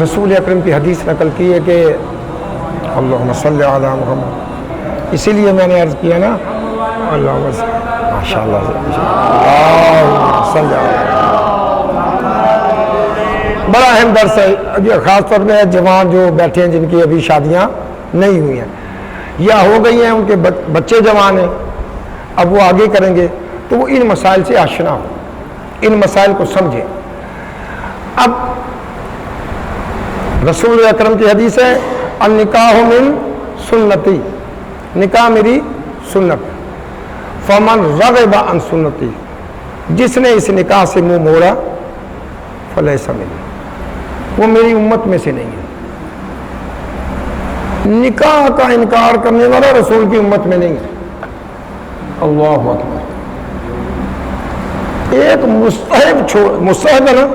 رسول اکرم کی حدیث نقل کی ہے کہ اللہم صلی علی محمد، اسی لیے میں نے عرض کیا نا اللہم ماشاءاللہ صلی علی، بڑا اہم درس ہے، خاص طور پہ جوان جو بیٹھے ہیں جن کی ابھی شادیاں نہیں ہوئی ہیں یا ہو گئی ہیں، ان کے بچے جوان ہیں، اب وہ آگے کریں گے تو وہ ان مسائل سے آشنا ہو، ان مسائل کو سمجھیں۔ اب رسول اکرم کی حدیث ہے النکاح من سنتی، نکاح میری سنت، فمن رغب عن سنتی، جس نے اس نکاح سے منہ موڑا فلیس منی، وہ میری امت میں سے نہیں ہے۔ نکاح کا انکار کرنے والا رسول کی امت میں نہیں ہے۔ اللہ اکبر۔ ایک مستحب ہے نا،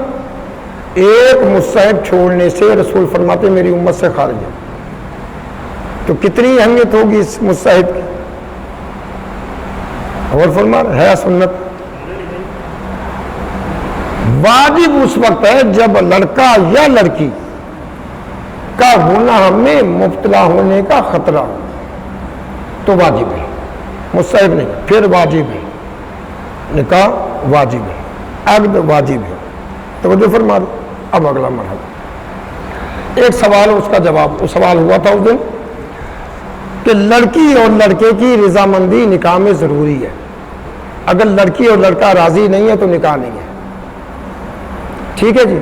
ایک مستحب چھوڑنے سے رسول فرماتے میری امت سے خارج ہے، تو کتنی اہمیت ہوگی اس مستحب کی۔ اور فرما ہے سنت، واجب اس وقت ہے جب لڑکا یا لڑکی کا گناہ میں مبتلا ہونے کا خطرہ ہو تو واجب ہے، مستحب نہیں، پھر واجب ہے، نکاح واجب ہے، عقد واجب ہے۔ توجہ فرما دو۔ اب اگلا مرحلہ، ایک سوال اس کا جواب، وہ سوال ہوا تھا اس دن کہ لڑکی اور لڑکے کی رضامندی نکاح میں ضروری ہے، اگر لڑکی اور لڑکا راضی نہیں ہے تو نکاح نہیں ہے، ٹھیک ہے جی۔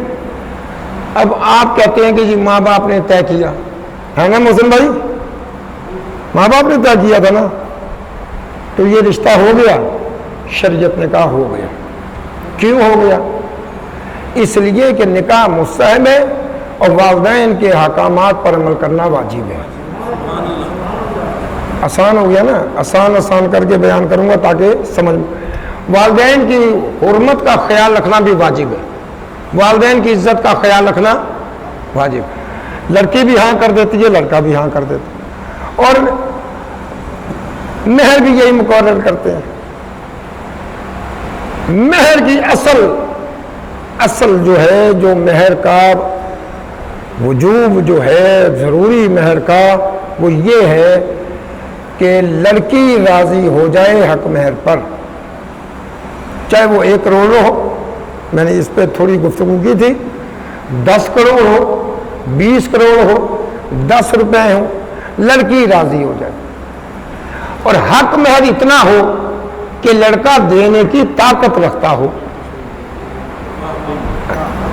اب آپ کہتے ہیں کہ جی ماں باپ نے طے کیا ہے نا محسن بھائی، ماں باپ نے طے کیا تھا نا، تو یہ رشتہ ہو گیا، شریعت نے کہا ہو گیا۔ کیوں ہو گیا؟ اس لیے کہ نکاح مستحب ہے اور والدین کے احکامات پر عمل کرنا واجب ہے۔ آسان ہو گیا نا، آسان کر کے بیان کروں گا تاکہ سمجھ۔ والدین کی حرمت کا خیال رکھنا بھی واجب ہے، والدین کی عزت کا خیال رکھنا واجب ہے۔ لڑکی بھی ہاں کر دیتی ہے، لڑکا بھی ہاں کر دیتا ہے، اور مہر بھی یہی مقرر کرتے ہیں۔ مہر کی اصل جو ہے، جو مہر کا وجوب جو ہے، ضروری مہر کا، وہ یہ ہے کہ لڑکی راضی ہو جائے حق مہر پر، چاہے وہ 1 کروڑ ہو، میں نے اس پہ تھوڑی گفتگو کی تھی، 10 کروڑ ہو، 20 کروڑ ہو، 10 روپے ہو، لڑکی راضی ہو جائے، اور حق مہر اتنا ہو کہ لڑکا دینے کی طاقت رکھتا ہو۔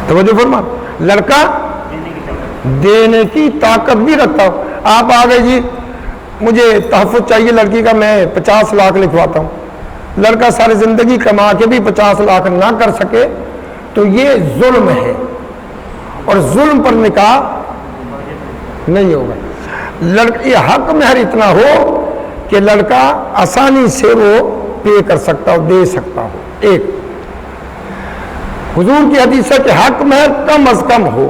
توجہ فرما، لڑکا دینے کی طاقت بھی رکھتا ہو۔ آپ آگے جی مجھے تحفظ چاہیے لڑکی کا، میں 50 لاکھ لکھواتا ہوں، لڑکا ساری زندگی کما کے بھی 50 لاکھ نہ کر سکے تو یہ ظلم ہے، اور ظلم پر نکاح نہیں ہوگا۔ لڑکی حق مہر اتنا ہو کہ لڑکا آسانی سے وہ پے کر سکتا ہو، دے سکتا ہو۔ ایک حضور کی حدیث ہے کہ حق مہر کم از کم ہو۔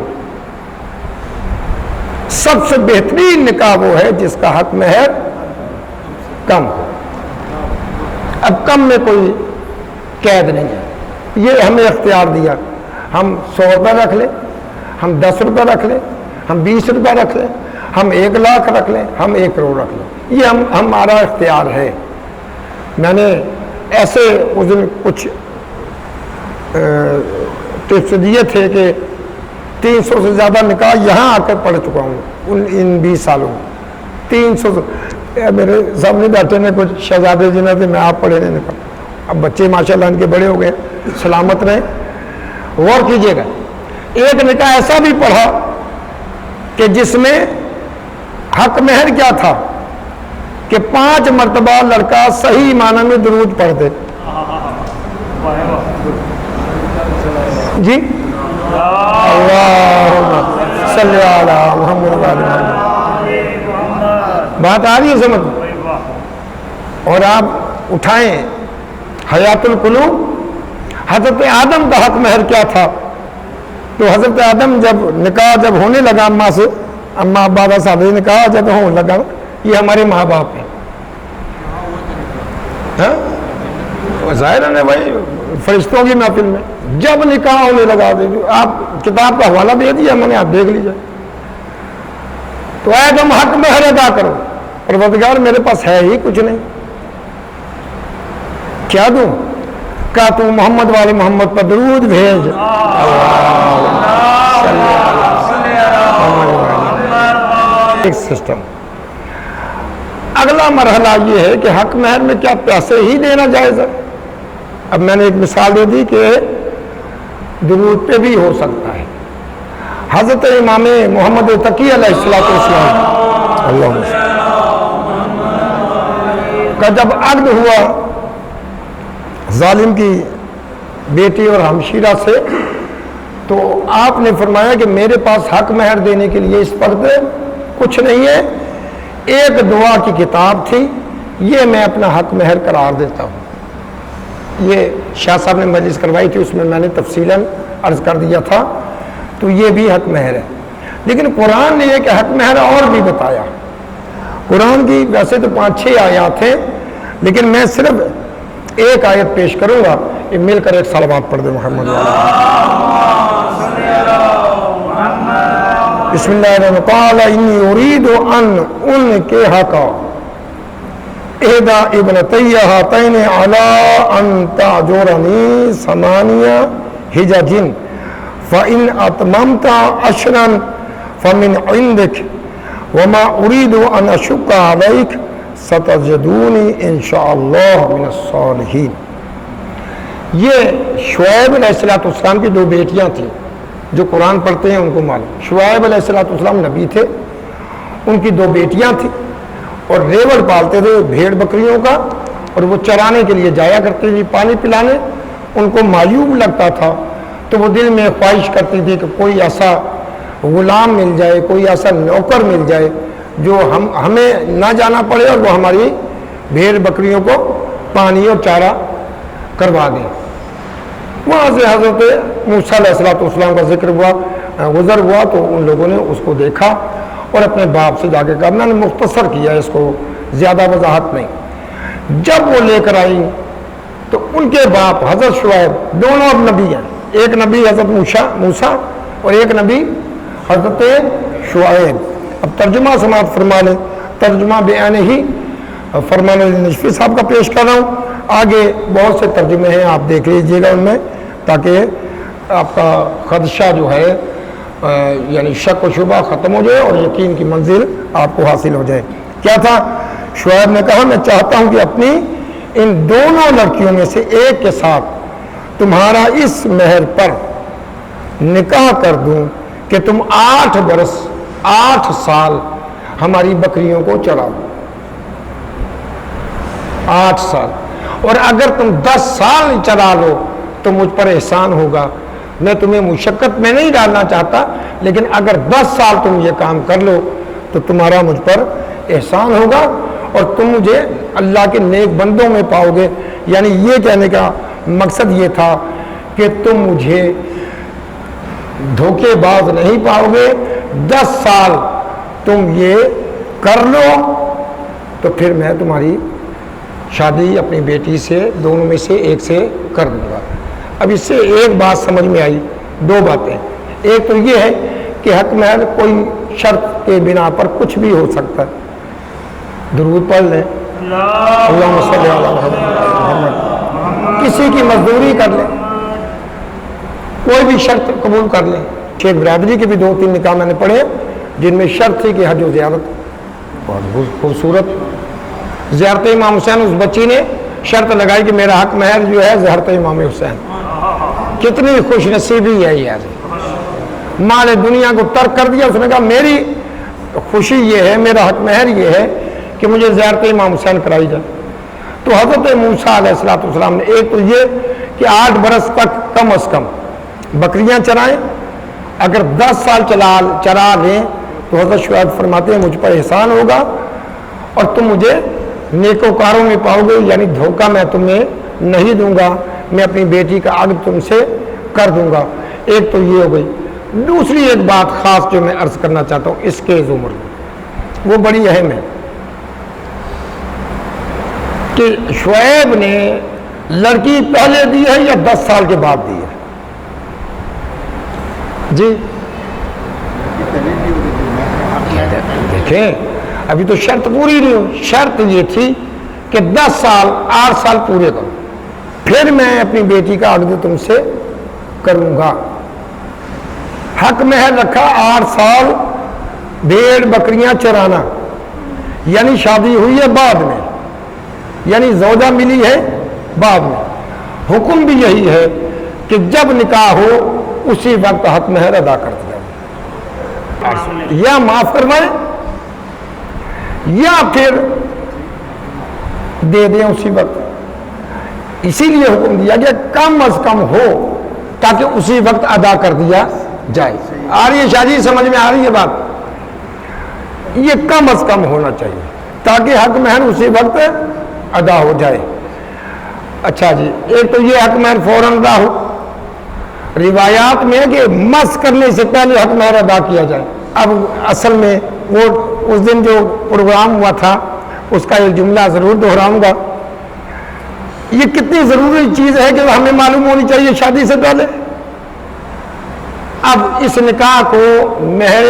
سب سے بہترین نکاح وہ ہے جس کا حق مہر کم ہو۔ اب کم میں کوئی قید نہیں ہے، یہ ہمیں اختیار دیا، ہم 100 روپے رکھ لیں، ہم 10 روپے رکھ لیں، ہم 20 روپے رکھ لیں، ہم 1 لاکھ رکھ لیں، ہم 1 کروڑ رکھ لیں، یہ ہمارا اختیار ہے۔ میں نے ایسے اس دن کچھ ٹپس دیے تھے کہ 300 سے زیادہ نکاح یہاں آ کر پڑھ چکا ہوں ان 20 سالوں میں، 300 میرے سامنے بیٹھے نے کچھ شہزادے جنہیں تھے، میں آپ پڑھے نہیں نکاح، اب بچے ماشاءاللہ ان کے بڑے ہو گئے، سلامت رہے۔ غور کیجئے گا، ایک نکاح ایسا بھی پڑھا کہ جس میں حق مہر کیا تھا کہ 5 مرتبہ لڑکا صحیح معنی میں درود پڑھ دے۔ جی اللہم صلی علی محمد و علی محمد، بات آ رہی ہے سمجھ؟ اور آپ اٹھائیں حیات القلوب، حضرت آدم کا حق مہر کیا تھا؟ تو حضرت آدم جب نکاح جب ہونے لگا اماں سے، اماں ابا صاحب نے کہا جب ہونے لگا، یہ ہمارے ماں باپ ہیں، ظاہر ہے بھائی فرشتوں کی محفل میں جب نکاح ہونے لگا دے آپ کتاب کا حوالہ دے دیا میں نے، آپ دیکھ لیجیے. تو اے تم حق مہر ادا کرو. پروردگار میرے پاس ہے ہی کچھ نہیں، کیا دوں؟ کہا تو محمد والے محمد پر درود بھیج. ایک سسٹم. اگلا مرحلہ یہ ہے کہ حق مہر میں کیا پیسے ہی دینا جائز ہے؟ اب میں نے ایک مثال دے دی کہ درود پہ بھی ہو سکتا ہے. حضرت امام محمد تقی علیہ السلام اللہ کا جب عقد ہوا ظالم کی بیٹی اور ہمشیرہ سے، تو آپ نے فرمایا کہ میرے پاس حق مہر دینے کے لیے اس وقت کچھ نہیں ہے، ایک دعا کی کتاب تھی، یہ میں اپنا حق مہر قرار دیتا ہوں. یہ شاہ صاحب نے مجلس کروائی تھی، اس میں نے تفصیلاً عرض کر دیا تھا. تو یہ بھی حق مہر ہے. لیکن قرآن نے ایک حق مہر اور بھی بتایا. قرآن کی ویسے تو 5-6 آیات ہیں، لیکن میں صرف ایک آیت پیش کروں گا. یہ مل کر ایک صلوات پڑھ دے محمد بسم اللہ الرحمن الرحیم. قال انی اريد ان انکحک احدی ابنتی ہاتین علی ان تعجرنی 8 حجج فإن أتممت 10 فمن عندك وما أريد أن أشق عليك ستجدوني إن شاء الله من الصالحين. یہ شعیب علیہ السلام کی 2 بیٹیاں تھیں. جو قرآن پڑھتے ہیں ان کو معلوم. شعیب علیہ السلام نبی تھے، ان کی 2 بیٹیاں تھیں اور ریوڑ پالتے تھے بھیڑ بکریوں کا، اور وہ چرانے کے لیے جایا کرتی تھی پانی پلانے. ان کو معیوب لگتا تھا تو وہ دل میں خواہش کرتی تھی کہ کوئی ایسا غلام مل جائے، کوئی ایسا نوکر مل جائے جو ہمیں نہ جانا پڑے اور وہ ہماری بھیڑ بکریوں کو پانی اور چارہ کروا دیں. وہاں سے حضرت موسیٰ علیہ السلام کا ذکر ہوا، گزر ہوا، تو ان لوگوں نے اس کو دیکھا اور اپنے باپ سے جا کے کہا. میں نے مختصر کیا اس کو، زیادہ وضاحت نہیں. جب وہ لے کر آئی تو ان کے باپ حضرت شعیب، دونوں اب نبی ہیں، ایک نبی حضرت موسیٰ اور ایک نبی حضرت شعیب. اب ترجمہ سماعت فرما لیں. ترجمہ بیان ہی فرمان نجفی صاحب کا پیش کر رہا ہوں. آگے بہت سے ترجمے ہیں، آپ دیکھ لیجئے گا ان میں، تاکہ آپ کا خدشہ جو ہے یعنی شک و شبہ ختم ہو جائے اور یقین کی منزل آپ کو حاصل ہو جائے. کیا تھا؟ شعیب نے کہا میں چاہتا ہوں کہ اپنی ان دونوں لڑکیوں میں سے ایک کے ساتھ تمہارا اس مہر پر نکاح کر دوں کہ تم 8 برس 8 سال ہماری بکریوں کو چراؤ. 8 سال. اور اگر تم 10 سال چرا لو تو مجھ پر احسان ہوگا. میں تمہیں مشقت میں نہیں ڈالنا چاہتا، لیکن اگر 10 سال تم یہ کام کر لو تو تمہارا مجھ پر احسان ہوگا اور تم مجھے اللہ کے نیک بندوں میں پاؤ گے. یعنی یہ کہنے کا مقصد یہ تھا کہ تم مجھے دھوکے باز نہیں پاؤ گے. 10 سال تم یہ کر لو تو پھر میں تمہاری شادی اپنی بیٹی سے، دونوں میں سے ایک سے کر دوں گا. اب اس سے ایک بات سمجھ میں آئی، 2 باتیں. ایک تو یہ ہے کہ حق مہر کوئی شرط کے بنا پر کچھ بھی ہو سکتا ہے. درود پڑھ لیں اللہم صلی علی محمد. کسی کی مزدوری کر لیں، کوئی بھی شرط قبول کر لیں. شیخ برادری کے بھی 2-3 نکاح میں نے پڑھے جن میں شرط تھی کہ حج و زیارت. بہت خوبصورت. زیارت امام حسین، اس بچی نے شرط لگائی کہ میرا حق مہر جو ہے زیارت امام حسین. کتنی خوش نصیبی ہے یار. مال دنیا کو ترک کر دیا. اس نے کہا میری خوشی یہ ہے، میرا حق مہر یہ ہے کہ مجھے زیارت امام حسین کرائی جائے. تو حضرت موسیٰ علیہ السلام نے ایک تو یہ کہ 8 برس تک کم از کم بکریاں چرائیں. اگر 10 سال چرا لیں تو حضرت شعیب فرماتے ہیں مجھ پر احسان ہوگا اور تم مجھے نیکوکاروں میں پاؤ گے. یعنی دھوکہ میں تمہیں نہیں دوں گا، میں اپنی بیٹی کا عقد تم سے کر دوں گا. ایک تو یہ ہو گئی. دوسری ایک بات خاص جو میں عرض کرنا چاہتا ہوں اس کے عمر میں، وہ بڑی اہم ہے کہ شعیب نے لڑکی پہلے دی ہے یا 10 سال کے بعد دی ہے؟ جی دیکھیں ابھی تو شرط پوری نہیں ہوئی. شرط یہ تھی کہ 10 سال 8 سال پورے کرو پھر میں اپنی بیٹی کا عقد تم سے کروں گا. حق مہر رکھا 8 سال بھیڑ بکریاں چرانا، یعنی شادی ہوئی ہے بعد میں، یعنی زوجہ ملی ہے بعد میں. حکم بھی یہی ہے کہ جب نکاح ہو اسی وقت حق مہر ادا کر دیا یا معاف کروائیں یا پھر دے دیں اسی وقت. اسی لیے حکم دیا کہ کم از کم ہو تاکہ اسی وقت ادا کر دیا جائے. آ رہی ہے شادی سمجھ میں آ رہی ہے بات؟ یہ کم از کم ہونا چاہیے تاکہ حق مہر اسی وقت ادا ہو جائے. اچھا جی، ایک تو یہ حق مہر فوراً ادا ہو. روایات میں کہ مس کرنے سے پہلے حق مہر ادا کیا جائے. اب اصل میں وہ اس دن جو پروگرام ہوا تھا اس کا ایک جملہ ضرور دہراؤں گا. یہ کتنی ضروری چیز ہے کہ ہمیں معلوم ہونی چاہیے شادی سے پہلے. اب اس نکاح کو مہر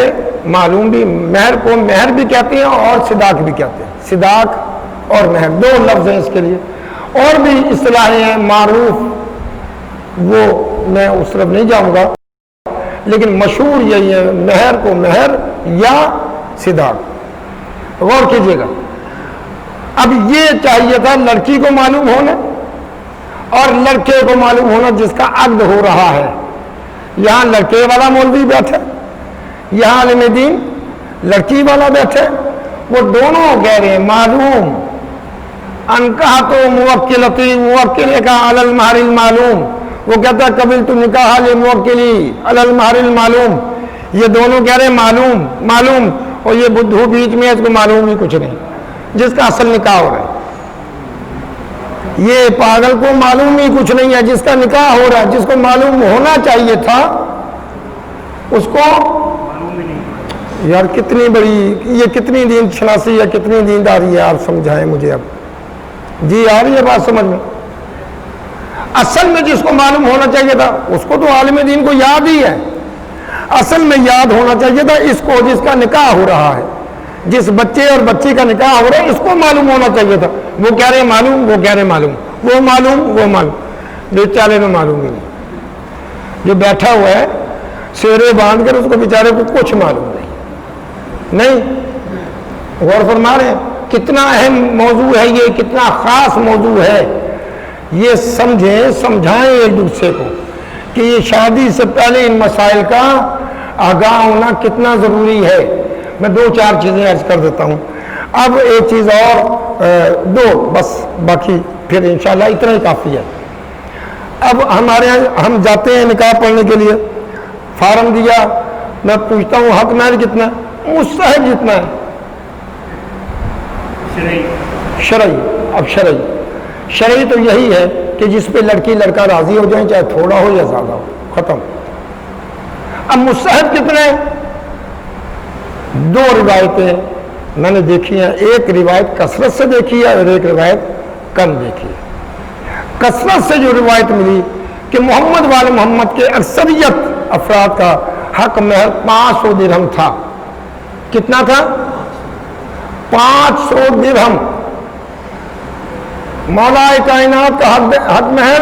معلوم بھی، مہر کو مہر بھی کہتے ہیں اور صداق بھی کہتے ہیں. صداق اور مہر دو لفظ ہیں اس کے لیے. اور بھی اصطلاحیں ہیں معروف، وہ میں اس طرف نہیں جاؤں گا، لیکن مشہور یہی ہے مہر کو مہر یا صداق. غور کیجئے گا. اب یہ چاہیے تھا لڑکی کو معلوم ہونا اور لڑکے کو معلوم ہونا جس کا عقد ہو رہا ہے. یہاں لڑکے والا مولوی بیٹھے، یہاں عالم دین لڑکی والا بیٹھے، وہ دونوں کہہ رہے ہیں معلوم. انکاح تو موکلتی، موکل کا علی المہر المعلوم. وہ کہتا ہے قبل تو نکاح لموکلی علی المہر المعلوم. یہ دونوں کہہ رہے ہیں معلوم معلوم، اور یہ بدھو بیچ میں اس کو معلوم ہی کچھ نہیں جس کا اصل نکاح ہو رہا ہے. یہ پاگل کو معلوم ہی کچھ نہیں ہے جس کا نکاح ہو رہا ہے. جس کو معلوم ہونا چاہیے تھا اس کو یار کتنی بڑی یہ کتنی دین شناسی ہے، کتنی دینداری ہے، آپ سمجھائیں مجھے. اب جی آ رہی ہے بات سمجھ میں؟ اصل میں جس کو معلوم ہونا چاہیے تھا اس کو تو عالم دین کو یاد ہی ہے. اصل میں یاد ہونا چاہیے تھا اس کو جس کا نکاح ہو رہا ہے، جس بچے اور بچی کا نکاح ہو رہا ہے اس کو معلوم ہونا چاہیے تھا. وہ کہہ رہے معلوم، وہ کہہ رہے معلوم، وہ معلوم، وہ معلوم. بیچارے میں معلوم ہی نہیں. جو بیٹھا ہوا ہے سیرے باندھ کر اس کو بیچارے کو کچھ معلوم نہیں. غور فرما رہے ہیں کتنا اہم موضوع ہے یہ، کتنا خاص موضوع ہے. یہ سمجھیں سمجھائیں ایک دوسرے کو کہ یہ شادی سے پہلے ان مسائل کا آگاہ ہونا کتنا ضروری ہے. میں 2-4 چیزیں عرض کر دیتا ہوں. اب ایک چیز اور دو بس، باقی پھر انشاءاللہ اتنا ہی کافی ہے. اب ہمارے یہاں ہم جاتے ہیں نکاح پڑھنے کے لیے، فارم دیا، میں پوچھتا ہوں حق مہر کتنا ہے؟ مستحب جتنا ہے شرعی. اب شرعی تو یہی ہے کہ جس پہ لڑکی لڑکا راضی ہو جائیں، چاہے تھوڑا ہو یا زیادہ ہو، ختم. اب مستحب کتنے ہیں؟ 2 روایتیں میں نے دیکھی ہیں. ایک روایت کثرت سے دیکھی ہے اور ایک روایت کم دیکھی ہے. کثرت سے جو روایت ملی کہ محمد والے محمد کے اکثریت افراد کا حق مہر 500 درہم تھا. کتنا تھا؟ 500 درہم. مولا کائنات کا حق مہر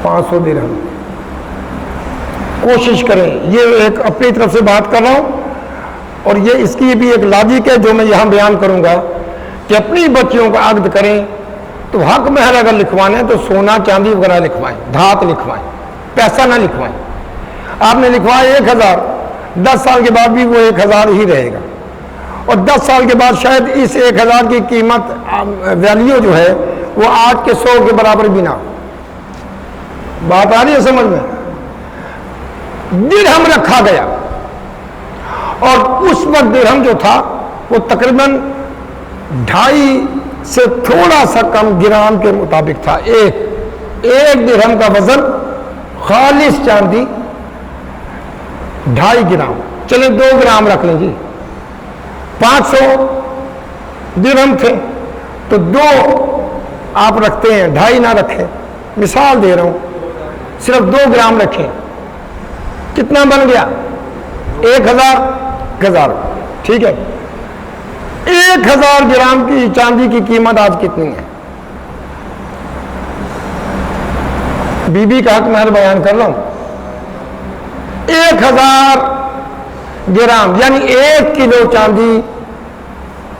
500 درہم. کوشش کریں، یہ ایک اپنی طرف سے بات کر رہا ہوں اور یہ اس کی بھی ایک لاجک ہے جو میں یہاں بیان کروں گا کہ اپنی بچیوں کا عقد کریں تو حق مہر اگر لکھوانا ہے تو سونا چاندی وغیرہ لکھوائیں، دھات لکھوائیں، پیسہ نہ لکھوائیں. آپ نے لکھوایا 1000، 10 سال کے بعد بھی وہ 1000 ہی رہے گا، اور 10 سال کے بعد شاید اس 1000 کی قیمت ویلیو جو ہے وہ آج کے 100 کے برابر بھی نہ. بات آ رہی ہے سمجھ میں؟ درہم رکھا گیا اور اس وقت درہم جو تھا وہ تقریباً 2.5 سے تھوڑا سا کم گرام کے مطابق تھا. ایک درہم کا وزن خالص چاندی 2.5 گرام. چلیں 2 گرام رکھ لیں جی. 500 درہم تھے. تو 2 آپ رکھتے ہیں، 2.5 نہ رکھیں، مثال دے رہا ہوں، صرف 2 گرام رکھیں، کتنا بن گیا؟ 1000 ٹھیک ہے۔ 1000 گرام کی چاندی کی قیمت آج کتنی ہے؟ بی بی کا حق مہر بیان کر رہا ہوں، 1000 گرام یعنی 1 کلو چاندی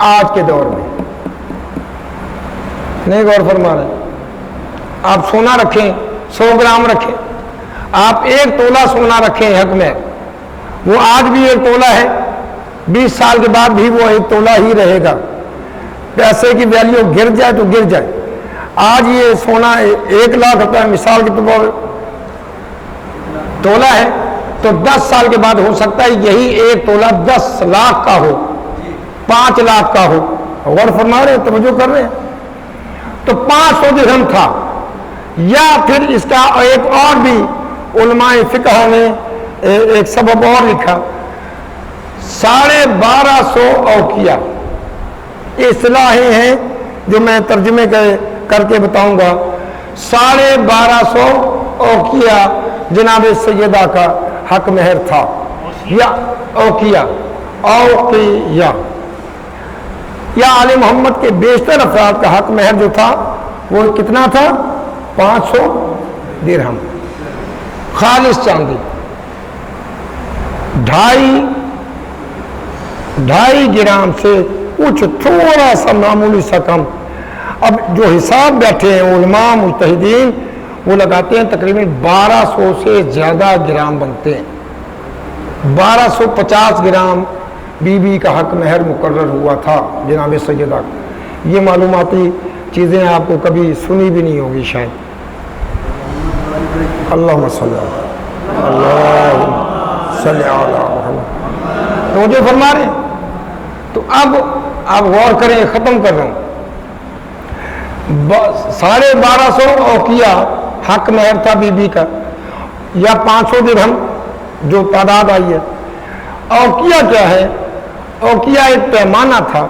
آج کے دور میں، نہیں غور فرما رہے؟ آپ سونا رکھیں 100 گرام رکھیں، آپ 1 تولہ سونا رکھیں حق میں، وہ آج بھی 1 تولہ ہے، 20 سال کے بعد بھی وہ 1 تولہ ہی رہے گا، پیسے کی ویلیو گر جائے تو گر جائے۔ آج یہ سونا 1 لاکھ روپے مثال کے طور پر تولہ ہے، تو 10 سال کے بعد ہو سکتا ہے یہی 1 تولہ 10 لاکھ کا ہو، 5 لاکھ کا ہو۔ غور فرما رہے ہیں، توجہ کر رہے ہیں؟ تو 500 درہم تھا، یا پھر اس کا ایک اور بھی علماء فقہ نے ایک سبب اور لکھا، 1250 اوقیہ، اصطلاحیں ہیں جو میں ترجمے کر کے بتاؤں گا۔ 1250 اوقیہ جناب سیدہ کا حق مہر تھا، یا اوقیہ یا آل محمد کے بیشتر افراد کا حق مہر جو تھا وہ کتنا تھا؟ 500 درہم خالص چاندی، 2.5 گرام سے کچھ تھوڑا سا معمولی سا کم۔ اب جو حساب بیٹھے ہیں علماء مجتہدین وہ لگاتے ہیں تقریباً 1200 سے زیادہ گرام بنتے ہیں، 1250 گرام بی بی کا حق مہر مقرر ہوا تھا جناب سیدہ۔ یہ معلوماتی چیزیں آپ کو کبھی سنی بھی نہیں ہوگی شاید۔ اللہم صلی علی محمد، تو جو فرما رہے ہیں۔ تو اب آپ غور کریں، ختم کر رہا ہوں، 1250 اوقیہ حق مہر تھا بی بی کا، یا 500 درہم جو تعداد آئی ہے۔ اوقیہ کیا ہے؟ اوقیہ ایک پیمانہ تھا،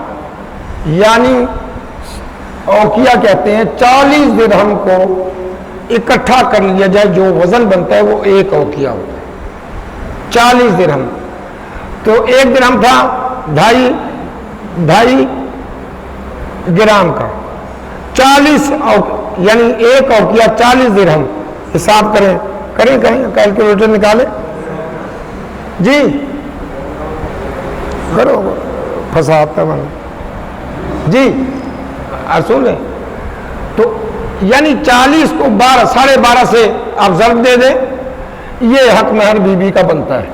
یعنی اوقیہ کہتے ہیں 40 درہم کو اکٹھا کر لیا جائے، جو وزن بنتا ہے وہ 1 اوقیہ ہوتا ہے، 40 درہم۔ تو 1 درہم تھا 2.5 گرام کا، 40 یعنی 1 اوقیہ 40 درہم، حساب کریں کیلکولیٹر نکالیں جی، کرو فساد کا من جی، سن لیں۔ تو یعنی 40 کو 12.5 سے آپ ضرب دے دیں، یہ حق مہر بی بی کا بنتا ہے۔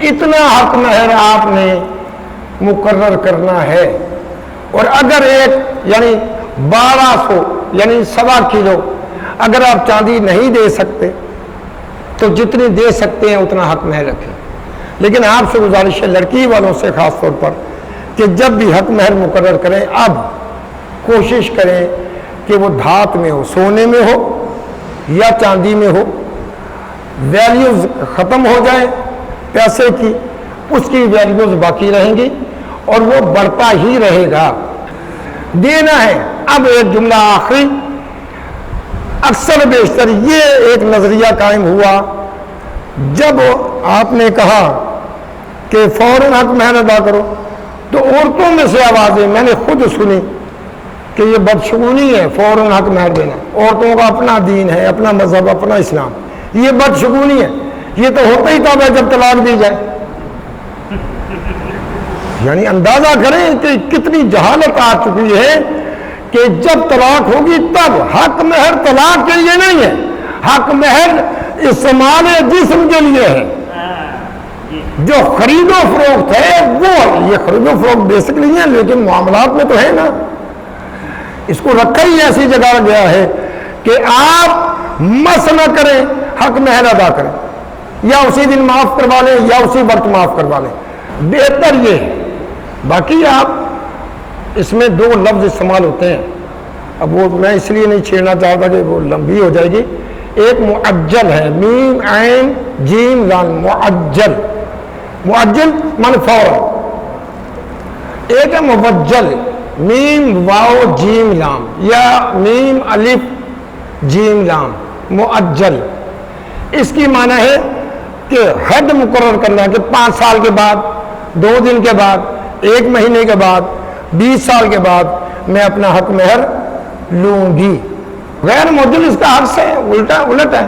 اتنا حق مہر آپ نے مقرر کرنا ہے، اور اگر یعنی 1200 یعنی 1.25 کلو اگر آپ چاندی نہیں دے سکتے تو جتنی دے سکتے ہیں اتنا حق مہر رکھیں۔ لیکن آپ سے گزارش ہے لڑکی والوں سے خاص طور پر کہ جب بھی حق مہر مقرر کریں اب کوشش کریں کہ وہ دھات میں ہو، سونے میں ہو یا چاندی میں ہو، ویلیوز ختم ہو جائیں پیسے کی، اس کی ویلیوز باقی رہیں گی اور وہ بڑھتا ہی رہے گا، دینا ہے۔ اب ایک جملہ آخری، اکثر بیشتر یہ ایک نظریہ قائم ہوا جب آپ نے کہا کہ فوراً حق مہر ادا کرو، تو عورتوں میں سے آوازیں میں نے خود سنی کہ یہ بدشگونی ہے فوراً حق مہر دینا، عورتوں کا اپنا دین ہے، اپنا مذہب، اپنا اسلام، یہ بدشگونی ہے، یہ تو ہوتا ہی تھا جب طلاق دی جائے۔ یعنی اندازہ کریں کہ کتنی جہالت آ چکی ہے کہ جب طلاق ہوگی تب حق مہر طلاق کے لیے نہیں ہے، حق مہر استعمال جسم کے لیے ہے۔ جو خرید و فروخت ہے وہ یہ خرید و فروخت بیسک نہیں ہے، لیکن معاملات میں تو ہے نا، اس کو رکھا ہی ایسی جگہ گیا ہے کہ آپ مس نہ کریں، حق مہر ادا کریں، یا اسی دن معاف کروا لیں یا اسی وقت معاف کروا لیں، بہتر یہ ہے۔ باقی آپ اس میں 2 لفظ استعمال ہوتے ہیں، اب وہ میں اس لیے نہیں چھیڑنا چاہتا کہ وہ لمبی ہو جائے گی۔ ایک معجل ہے، میم عین جیم لام، معجل، معجل من فوراً، ایک ہے موجل، میم واو جیم لام یا میم الف جیم لام مؤجل، اس کی معنی ہے کہ حد مقرر کرنا کہ 5 سال کے بعد، 2 دن کے بعد، 1 مہینے کے بعد، 20 سال کے بعد میں اپنا حق مہر لوں گی۔ غیر معجل اس کا حق سے الٹ ہے،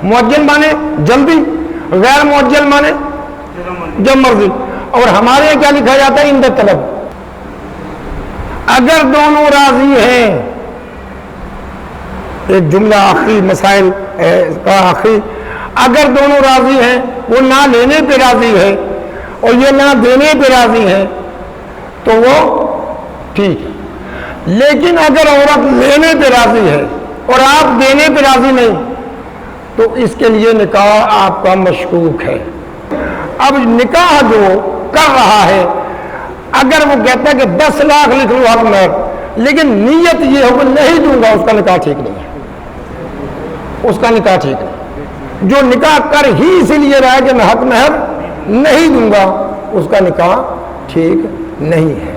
معجل مانے جلدی، غیر معجل مانے جب مرضی۔ اور ہمارے یہاں کیا لکھا جاتا ہے؟ عند طلب، اگر دونوں راضی ہیں، ایک جملہ آخری مسائل کا آخری، اگر دونوں راضی ہیں، وہ نہ لینے پہ راضی ہے اور یہ نہ دینے پہ راضی ہے تو وہ ٹھیک ہے، لیکن اگر عورت لینے پہ راضی ہے اور آپ دینے پہ راضی نہیں تو اس کے لیے نکاح آپ کا مشکوک ہے۔ اب نکاح جو کر رہا ہے، اگر وہ کہتا ہے کہ 10 لاکھ لکھ لو حق مہر، لیکن نیت یہ ہو کہ نہیں دوں گا، اس کا نکاح ٹھیک نہیں ہے، اس کا نکاح ٹھیک نہیں۔ جو نکاح کر ہی اسی لیے رہا ہے کہ میں حق مہر نہیں دوں گا، اس کا نکاح ٹھیک نہیں ہے۔